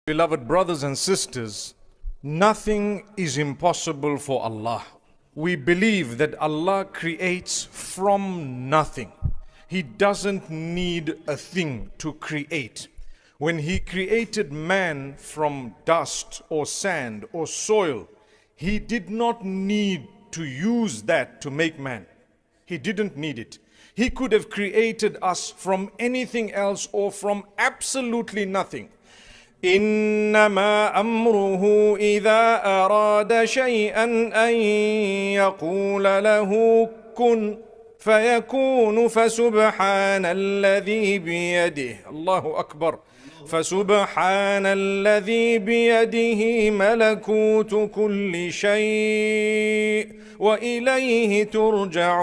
Beloved brothers and sisters, nothing is impossible for Allah. We believe that Allah creates from nothing. He doesn't need a thing to create. When He created man from dust or sand or soil, He did not need to use that to make man. He didn't need it. He could have created us from anything else or from absolutely nothing. إنما أمره إذا أراد شيئا أن يقول له كن فيكون فسبحان الذي بيده الله أكبر فسبحان الذي بيده ملكوت كل شيء وإليه ترجعون.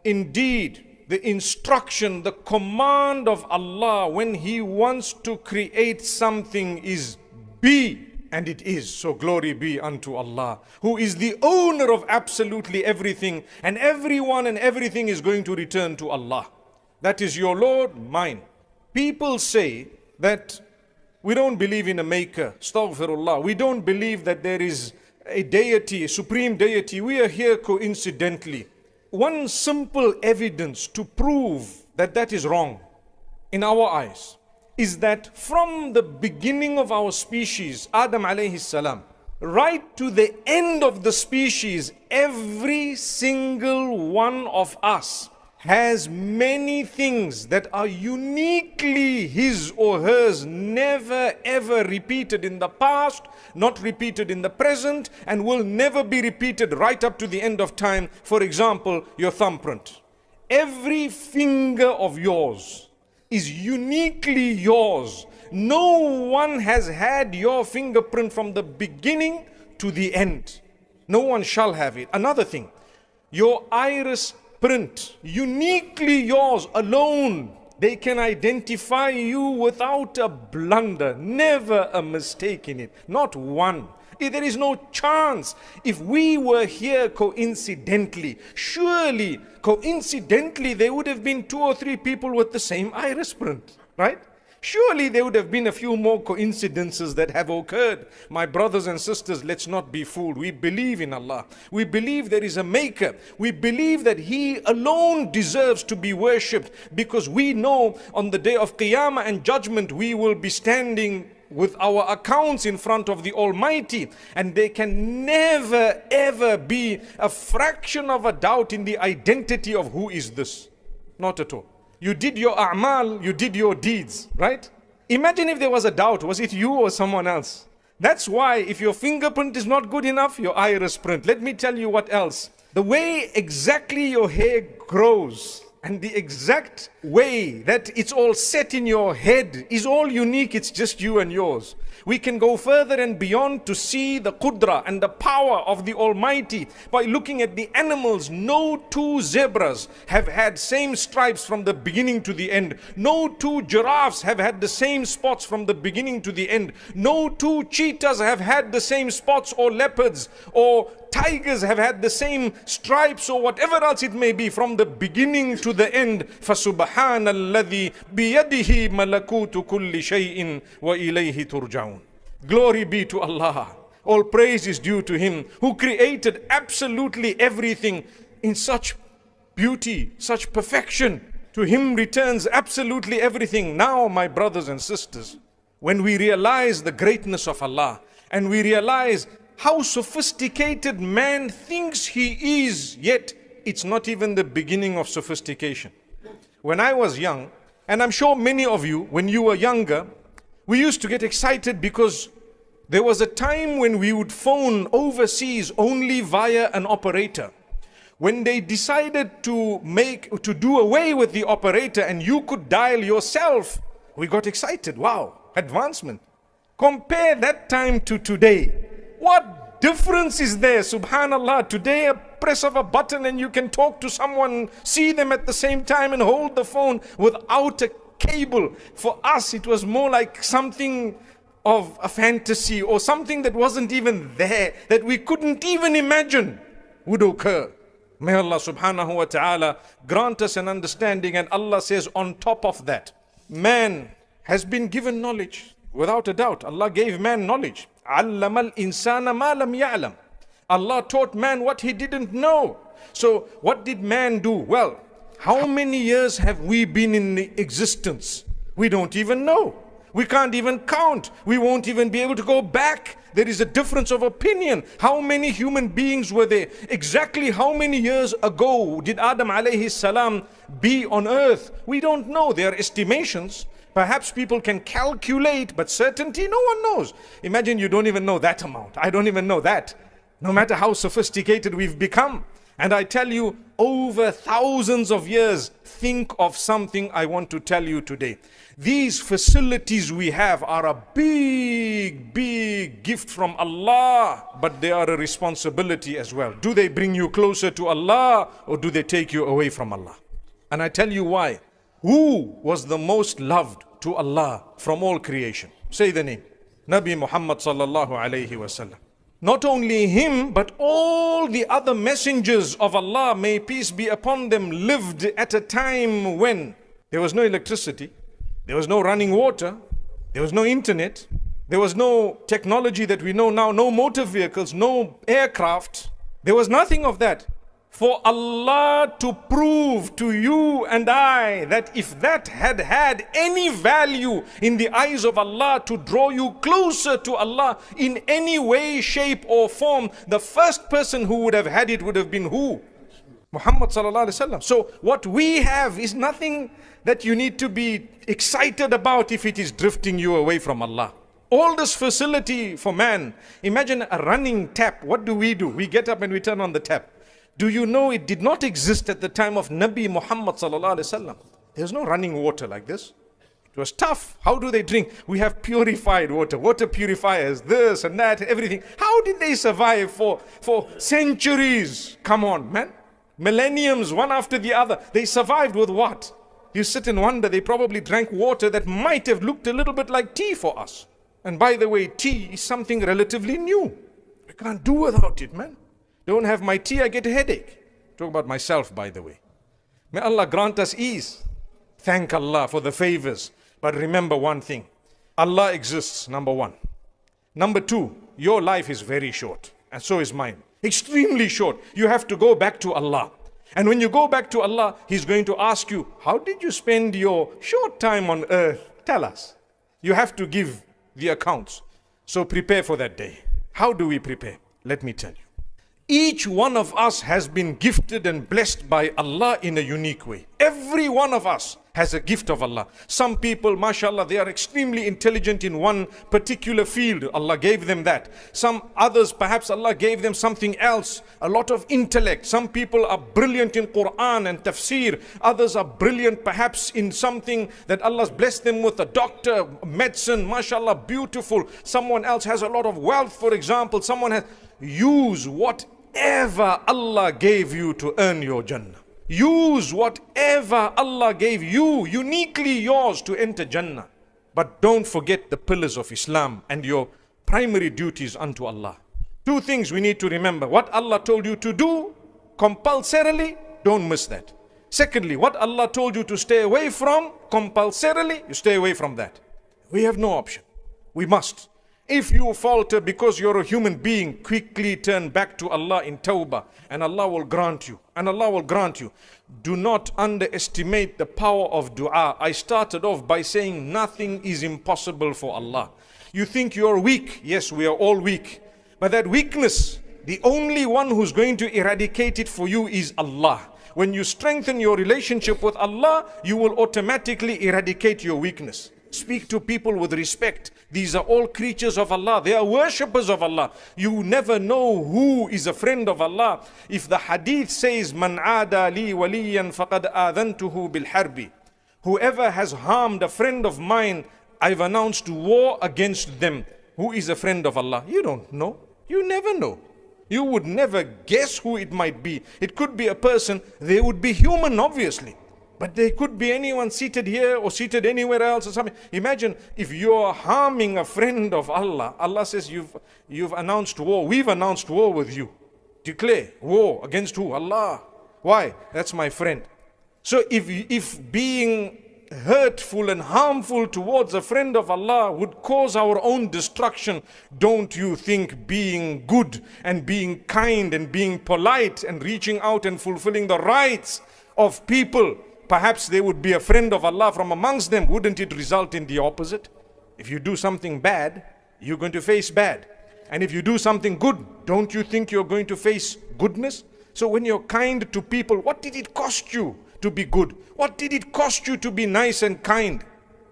Indeed, the instruction, the command of Allah when He wants to create something is be, and it is. So glory be unto Allah, who is the owner of absolutely everything, and everyone and everything is going to return to Allah. That is your Lord, mine. People say that we don't believe in a maker, astaghfirullah. We don't believe that there is a deity, a supreme deity. We are here coincidentally. One simple evidence to prove that that is wrong in our eyes is that from the beginning of our species, Adam alayhi salam, right to the end of the species, every single one of us has many things that are uniquely his or hers, never ever repeated in the past, not repeated in the present, and will never be repeated right up to the end of time. For example, your thumbprint. Every finger of yours is uniquely yours. No one has had your fingerprint from the beginning to the end. No one shall have it. Another thing, your iris print, uniquely yours alone. They can identify you without a blunder, never a mistake in it, not one. There is no chance. If we were here coincidentally, surely coincidentally there would have been 2 or 3 people with the same iris print, right? Surely there would have been a few more coincidences that have occurred. My brothers and sisters, let's not be fooled. We believe in Allah. We believe there is a maker. We believe that He alone deserves to be worshipped, because we know on the day of Qiyamah and judgment we will be standing with our accounts in front of the Almighty, and there can never ever be a fraction of a doubt in the identity of who is this. Not at all. You did your a'mal, you did your deeds, right? Imagine if there was a doubt, was it you or someone else? That's why if your fingerprint is not good enough, your iris print. Let me tell you what else. The way exactly your hair grows and the exact way that it's all set in your head is all unique. It's just you and yours. We can go further and beyond to see the qudra and the power of the Almighty by looking at the animals. No 2 zebras have had same stripes from the beginning to the end. No 2 giraffes have had the same spots from the beginning to the end. No 2 cheetahs have had the same spots, or leopards or tigers have had the same stripes, or whatever else it may be, from the beginning to the end. فَسُبْحَانَ الَّذِي بِيَدِهِ مَلَكُوتُ كُلِّ شَيْءٍ وَإِلَيْهِ تُرْجَعُونَ. Glory be to Allah. All praise is due to Him who created absolutely everything in such beauty, such perfection. To Him returns absolutely everything. Now, my brothers and sisters, when we realize the greatness of Allah and we realize how sophisticated man thinks he is, yet it's not even the beginning of sophistication. When I was young, and I'm sure many of you, when you were younger, we used to get excited because there was a time when we would phone overseas only via an operator. When they decided to do away with the operator and you could dial yourself, we got excited. Wow, advancement. Compare that time to today. What difference is there? Subhanallah, today a press of a button and you can talk to someone, see them at the same time and hold the phone without a cable. For us it was more like something of a fantasy, or something that wasn't even there, that we couldn't even imagine would occur. May Allah subhanahu wa ta'ala grant us an understanding. And Allah says on top of that, man has been given knowledge. Without a doubt, Allah gave man knowledge. عَلَّمَ الْإِنسَانَ مَا لَمْ يَعْلَمْ. Allah taught man what he didn't know. So what did man do? Well, how many years have we been in existence? We don't even know. We can't even count. We won't even be able to go back. There is a difference of opinion. How many human beings were there? Exactly how many years ago did Adam alayhi salam be on earth? We don't know. There are estimations. Perhaps people can calculate, but certainty, no one knows. Imagine you don't even know that amount. I don't even know that. No matter how sophisticated we've become. And I tell you, over thousands of years, think of something I want to tell you today. These facilities we have are a big, big gift from Allah, but they are a responsibility as well. Do they bring you closer to Allah or do they take you away from Allah? And I tell you why. Who was the most loved to Allah from all creation? Say the name. Nabi Muhammad sallallahu alayhi wasallam. Not only him, but all the other messengers of Allah, may peace be upon them, lived at a time when there was no electricity, there was no running water, there was no internet, there was no technology that we know now, no motor vehicles, no aircraft. There was nothing of that. For Allah to prove to you and I that if that had had any value in the eyes of Allah to draw you closer to Allah in any way, shape or form, the first person who would have had it would have been who? Muhammad sallallahu alaihi wasallam. So what we have is nothing that you need to be excited about if it is drifting you away from Allah. All this facility for man. Imagine a running tap. What do? We get up and we turn on the tap. Do you know it did not exist at the time of Nabi Muhammad sallallahu alaihi wasallam? There's no running water like this. It was tough. How do they drink? We have purified water, water purifiers, this and that, everything. How did they survive for centuries? Come on, man. Millenniums, one after the other. They survived with what? You sit and wonder, they probably drank water that might have looked a little bit like tea for us. And by the way, tea is something relatively new. We can't do without it, man. Don't have my tea, I get a headache. Talk about myself, by the way. May Allah grant us ease. Thank Allah for the favors. But remember one thing. Allah exists, number one. Number two, your life is very short. And so is mine. Extremely short. You have to go back to Allah. And when you go back to Allah, He's going to ask you, how did you spend your short time on earth? Tell us. You have to give the accounts. So prepare for that day. How do we prepare? Let me tell you. Each one of us has been gifted and blessed by Allah in a unique way. Every one of us has a gift of Allah. Some people, mashallah, they are extremely intelligent in one particular field. Allah gave them that. Some others, perhaps Allah gave them something else. A lot of intellect. Some people are brilliant in Quran and tafsir. Others are brilliant perhaps in something that Allah's blessed them with. A doctor, medicine, mashallah, beautiful. Someone else has a lot of wealth, for example. Someone has... Use whatever Allah gave you to earn your Jannah. Use whatever Allah gave you, uniquely yours, to enter Jannah. But don't forget the pillars of Islam and your primary duties unto Allah. Two things we need to remember. What Allah told you to do compulsorily, don't miss that. Secondly, what Allah told you to stay away from compulsorily, you stay away from that. We have no option. We must. If you falter because you're a human being, quickly turn back to Allah in tawbah, and Allah will grant you. And Allah will grant you. Do not underestimate the power of dua. I started off by saying nothing is impossible for Allah. You think you're weak. Yes, we are all weak. But that weakness, the only one who's going to eradicate it for you is Allah. When you strengthen your relationship with Allah, you will automatically eradicate your weakness. Speak to people with respect. These are all creatures of Allah. They are worshippers of Allah. You never know who is a friend of Allah. If the hadith says, Man aada li waliyan faqad adhantuhu bil harbi. Whoever has harmed a friend of mine, I've announced war against them. Who is a friend of Allah? You don't know. You never know. You would never guess who it might be. It could be a person. They would be human, obviously. But there could be anyone seated here or seated anywhere else or something. Imagine if you're harming a friend of Allah. Allah says you've announced war. We've announced war with you. Declare war against who? Allah. Why? That's my friend. So if being hurtful and harmful towards a friend of Allah would cause our own destruction, don't you think being good and being kind and being polite and reaching out and fulfilling the rights of people, perhaps they would be a friend of Allah from amongst them, wouldn't it result in the opposite? If you do something bad, you're going to face bad. And if you do something good, don't you think you're going to face goodness? So when you're kind to people, what did it cost you to be good? What did it cost you to be nice and kind?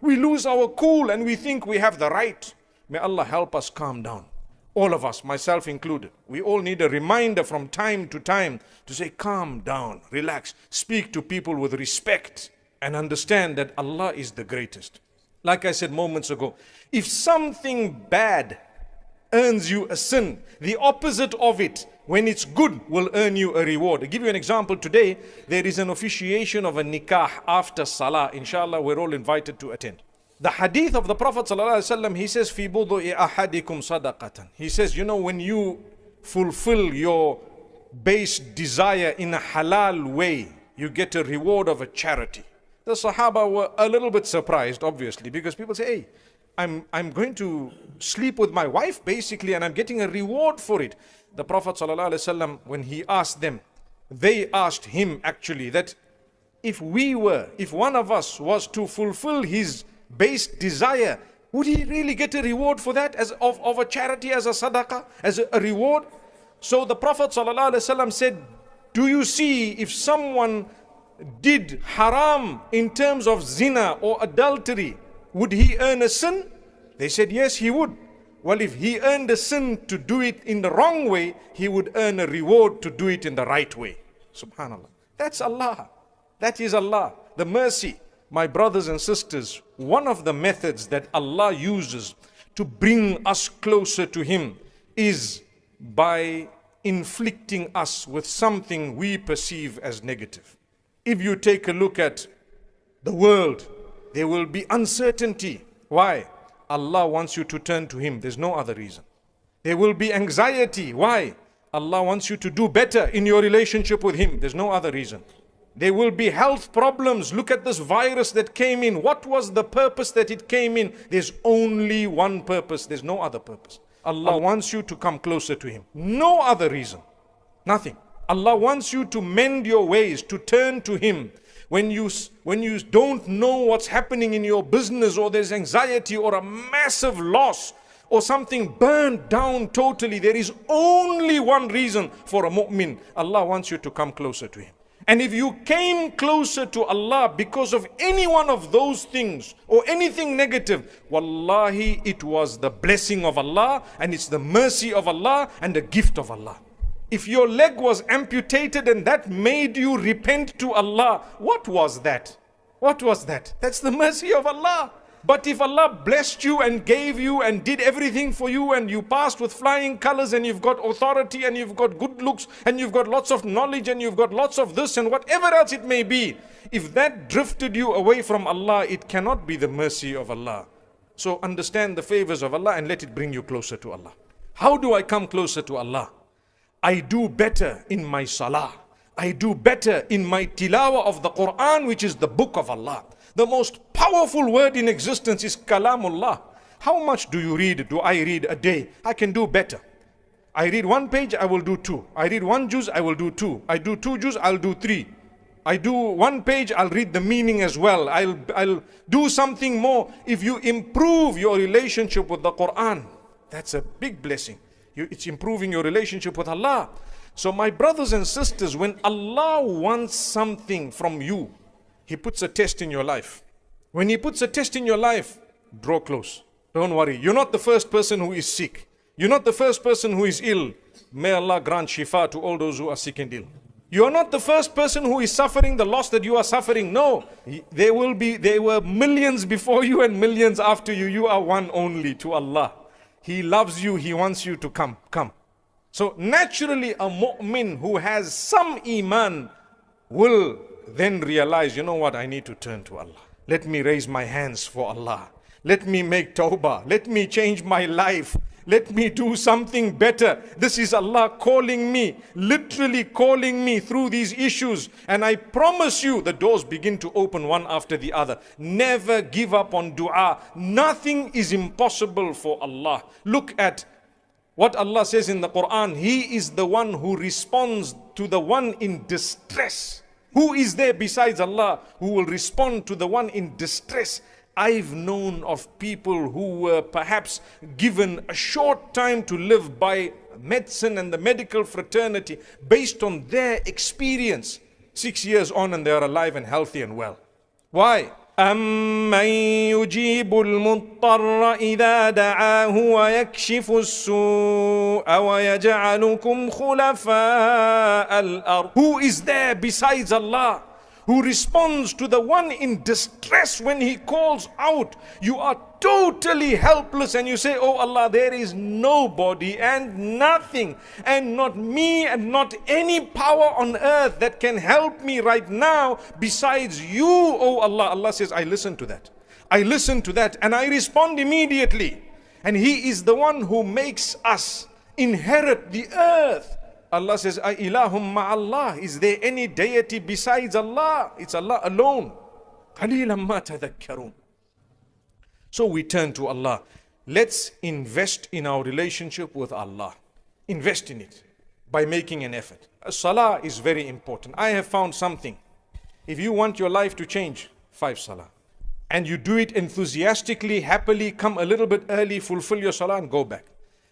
We lose our cool and we think we have the right. May Allah help us calm down. All of us, myself included. We all need a reminder from time to time to say, calm down, relax, speak to people with respect and understand that Allah is the greatest. Like I said moments ago, if something bad earns you a sin, the opposite of it, when it's good, will earn you a reward. I'll give you an example. Today, there is an officiation of a nikah after salah. Inshallah, we're all invited to attend. The hadith of the Prophet ﷺ, he says, "Fi budu'i ahadikum sadaqatan." He says, when you fulfill your base desire in a halal way, you get a reward of a charity. The Sahaba were a little bit surprised, obviously, because people say, hey, I'm going to sleep with my wife basically and I'm getting a reward for it. The Prophet ﷺ, when he asked them, they asked him actually that if one of us was to fulfill his base desire, would he really get a reward for that as of a charity, as a sadaqah, as a reward? So the Prophet ﷺ said, do you see if someone did haram in terms of zina or adultery, would he earn a sin? They said, yes, he would. Well, if he earned a sin to do it in the wrong way, he would earn a reward to do it in the right way. Subhanallah. That's Allah. That is Allah. The mercy. My brothers and sisters, one of the methods that Allah uses to bring us closer to Him is by inflicting us with something we perceive as negative. If you take a look at the world, there will be uncertainty. Why? Allah wants you to turn to Him. There's no other reason. There will be anxiety. Why? Allah wants you to do better in your relationship with Him. There's no other reason. There will be health problems. Look at this virus that came in. What was the purpose that it came in? There's only one purpose. There's no other purpose. Allah wants you to come closer to Him. No other reason. Nothing. Allah wants you to mend your ways, to turn to Him. When you don't know what's happening in your business, or there's anxiety or a massive loss or something burned down totally, there is only one reason for a mu'min. Allah wants you to come closer to Him. And if you came closer to Allah because of any one of those things or anything negative, wallahi, it was the blessing of Allah and it's the mercy of Allah and the gift of Allah. If your leg was amputated and that made you repent to Allah, what was that? What was that? That's the mercy of Allah. But if Allah blessed you and gave you and did everything for you and you passed with flying colors and you've got authority and you've got good looks and you've got lots of knowledge and you've got lots of this and whatever else it may be, if that drifted you away from Allah, it cannot be the mercy of Allah. So understand the favors of Allah and let it bring you closer to Allah. How do I come closer to Allah? I do better in my salah. I do better in my tilawah of the Quran, which is the book of Allah. The most powerful word in existence is Kalamullah. How much do you read? Do I read a day? I can do better. I read one page, I will do two. I read one juz, I will do two. I do two juz, I'll do three. I do one page, I'll read the meaning as well. I'll do something more. If you improve your relationship with the Quran, that's a big blessing. It's improving your relationship with Allah. So my brothers and sisters, when Allah wants something from you, He puts a test in your life. When He puts a test in your life, draw close. Don't worry. You're not the first person who is sick. You're not the first person who is ill. May Allah grant shifa to all those who are sick and ill. You are not the first person who is suffering the loss that you are suffering. No. There were millions before you and millions after you. You are one only to Allah. He loves you. He wants you to come. So naturally a mu'min who has some iman will then realize, you know what, I need to turn to Allah. Let me raise my hands for Allah. Let me make tawbah. Let me change my life. Let me do something better. This is Allah calling me, literally calling me through these issues. And I promise you, the doors begin to open one after the other. Never give up on dua. Nothing is impossible for Allah. Look at what Allah says in the Quran. He is the one who responds to the one in distress. Who is there besides Allah who will respond to the one in distress? I've known of people who were perhaps given a short time to live by medicine and the medical fraternity based on their experience. 6 years on and they are alive and healthy and well. Why? أَمَّنْ يُجِيبُ الْمُضْطَرَّ إِذَا دَعَاهُ وَيَكْشِفُ السُّوءَ وَيَجْعَلُكُمْ خُلَفَاءَ الْأَرْضِ. Who is there besides Allah who responds to the one in distress when he calls out? You are totally helpless and you say, oh Allah, there is nobody and nothing and not me and not any power on earth that can help me right now besides you, oh Allah. Allah says, I listen to that. I listen to that and I respond immediately. And He is the one who makes us inherit the earth. Allah says, ilahum ma'allah. Is there any deity besides Allah? It's Allah alone. قَلِيلًا مَا تَذَكَّرُونَ. So we turn to Allah. Let's invest in our relationship with Allah. Invest in it by making an effort. Salah is very important. I have found something. If you want your life to change, 5 salah. And you do it enthusiastically, happily, come a little bit early, fulfill your salah and go back.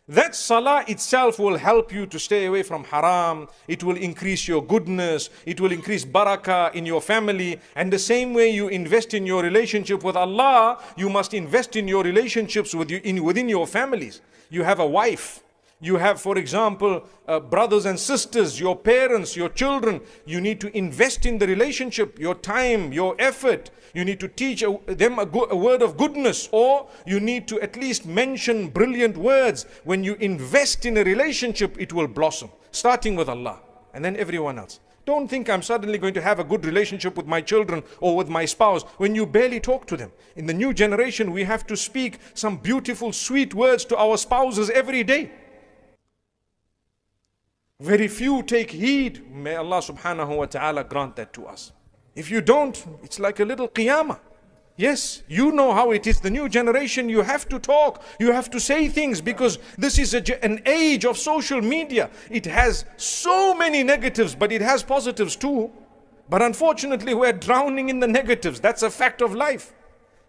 That salah itself will help you to stay away from haram. It will increase your goodness. It will increase barakah in your family. And the same way you invest in your relationship with Allah, you must invest in your relationships within your families. You have a wife. You have, for example, brothers and sisters, your parents, your children. You need to invest in the relationship, your time, your effort. You need to teach them a word of goodness, or you need to at least mention brilliant words. When you invest in a relationship, it will blossom, starting with Allah and then everyone else. Don't think I'm suddenly going to have a good relationship with my children or with my spouse when you barely talk to them. In the new generation, we have to speak some beautiful, sweet words to our spouses every day. Very few take heed. May Allah subhanahu wa ta'ala grant that to us. If you don't, it's like a little qiyamah. Yes, you know how it is. The new generation, you have to talk. You have to say things because this is an age of social media. It has so many negatives, but it has positives too. But unfortunately, we're drowning in the negatives. That's a fact of life.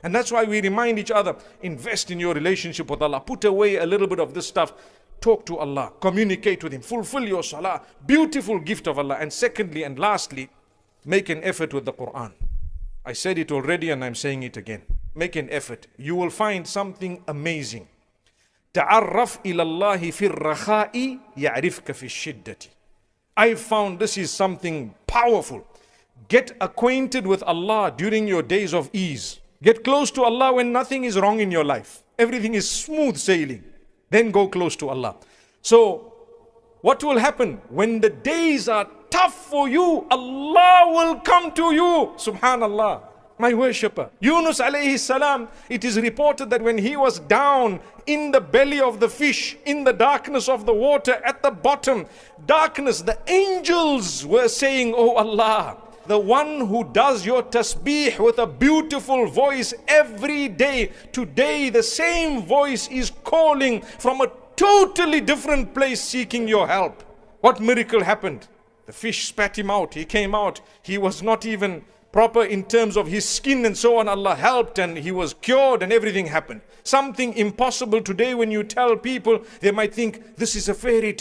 And that's why we remind each other, invest in your relationship with Allah. Put away a little bit of this stuff. Talk to Allah. Communicate with Him. Fulfill your salah. Beautiful gift of Allah. And secondly and lastly, make an effort with the Quran. I said it already and I'm saying it again. Make an effort. You will find something amazing. تعرف إلى الله في الرخاء يعرفك في الشدة. I found this is something powerful. Get acquainted with Allah during your days of ease. Get close to Allah when nothing is wrong in your life. Everything is smooth sailing. Then go close to Allah. So what will happen? When the days are tough for you, Allah will come to you. Subhanallah. My worshipper, Yunus alayhi salam, it is reported that when he was down in the belly of the fish, in the darkness of the water, at the bottom, darkness, the angels were saying, oh Allah, the one who does your tasbih with a beautiful voice every day, today the same voice is calling from a totally different place seeking your help. What miracle happened? The fish spat him out. He came out. He was not even proper in terms of his skin and so on. Allah helped and he was cured and everything happened. Something impossible today, when you tell people, they might think this is a fairy tale.